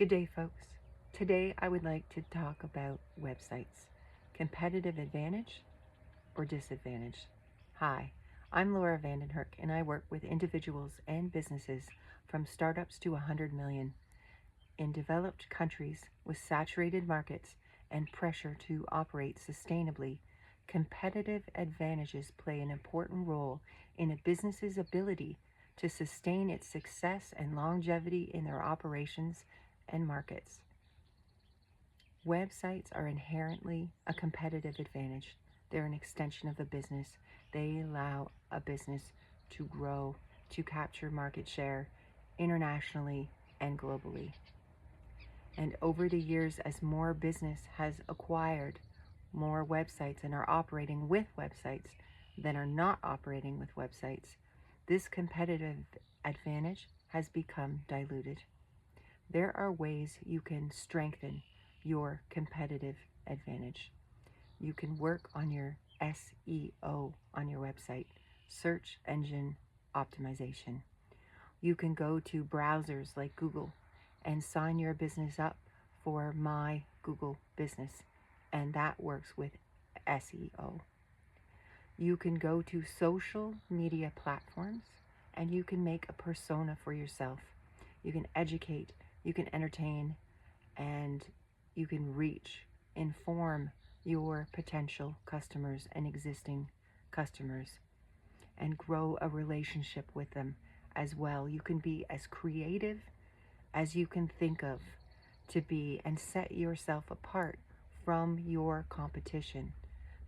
Good day, folks. Today I would like to talk about websites. Competitive advantage or disadvantage? Hi, I'm Laura Vandenherk and I work with individuals and businesses from startups to 100 million in developed countries with saturated markets and pressure to operate sustainably. Competitive advantages play an important role in a business's ability to sustain its success and longevity in their operations and markets. Websites are inherently a competitive advantage. They're an extension of the business. They allow a business to grow, to capture market share internationally and globally. And over the years, as more business has acquired more websites and are operating with websites than are not operating with websites, this competitive advantage has become diluted. There are ways you can strengthen your competitive advantage. You can work on your SEO on your website, search engine optimization. You can go to browsers like Google and sign your business up for My Google Business, and that works with SEO. You can go to social media platforms and you can make a persona for yourself. You can educate, you can entertain, and you can reach, inform your potential customers and existing customers and grow a relationship with them as well. You can be as creative as you can think of to be and set yourself apart from your competition,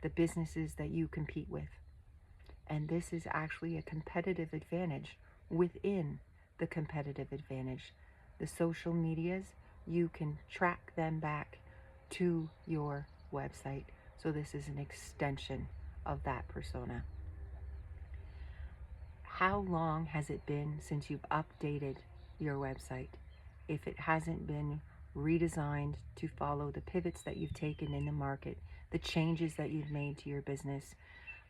the businesses that you compete with. And this is actually a competitive advantage within the competitive advantage. The social medias, you can track them back to your website. So this is an extension of that persona. How long has it been since you've updated your website? If it hasn't been redesigned to follow the pivots that you've taken in the market, the changes that you've made to your business,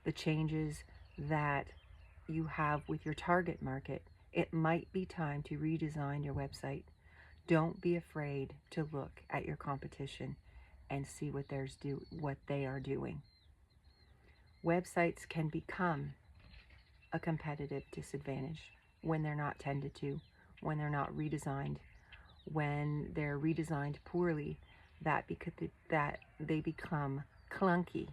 the changes that you have with your target market, it might be time to redesign your website. Don't be afraid to look at your competition and see what they are doing. Websites can become a competitive disadvantage when they're not tended to, when they're not redesigned, when they're redesigned poorly, that they become clunky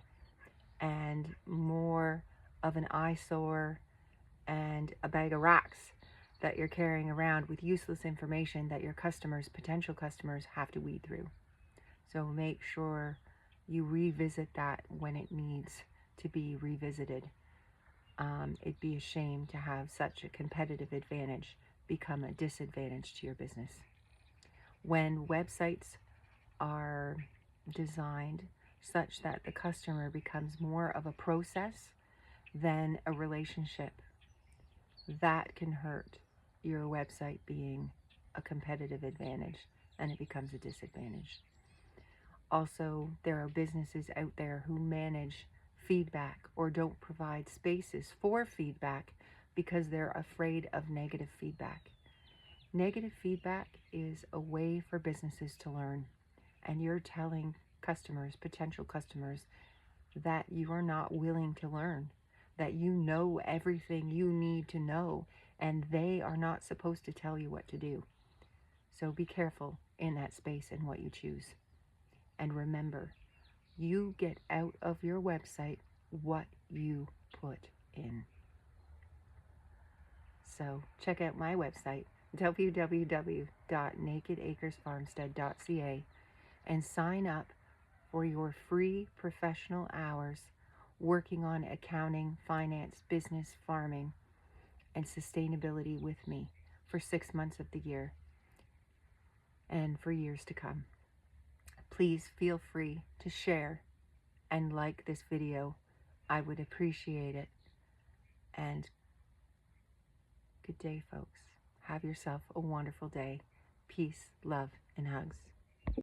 and more of an eyesore and a bag of rocks that you're carrying around with useless information that your potential customers, have to weed through. So make sure you revisit that when it needs to be revisited. It'd be a shame to have such a competitive advantage become a disadvantage to your business. When websites are designed such that the customer becomes more of a process than a relationship, that can hurt your website being a competitive advantage and it becomes a disadvantage. Also, there are businesses out there who manage feedback or don't provide spaces for feedback because they're afraid of negative feedback. Negative feedback is a way for businesses to learn, and you're telling customers, potential customers, that you are not willing to learn, that you know everything you need to know, and they are not supposed to tell you what to do. So be careful in that space and what you choose. And remember, you get out of your website what you put in. So check out my website, www.nakedacresfarmstead.ca, and sign up for your free professional hours working on accounting, finance, business, farming, and sustainability with me for 6 months of the year and for years to come. Please feel free to share and like this video. I would appreciate it. And good day, folks. Have yourself a wonderful day. Peace, love, and hugs.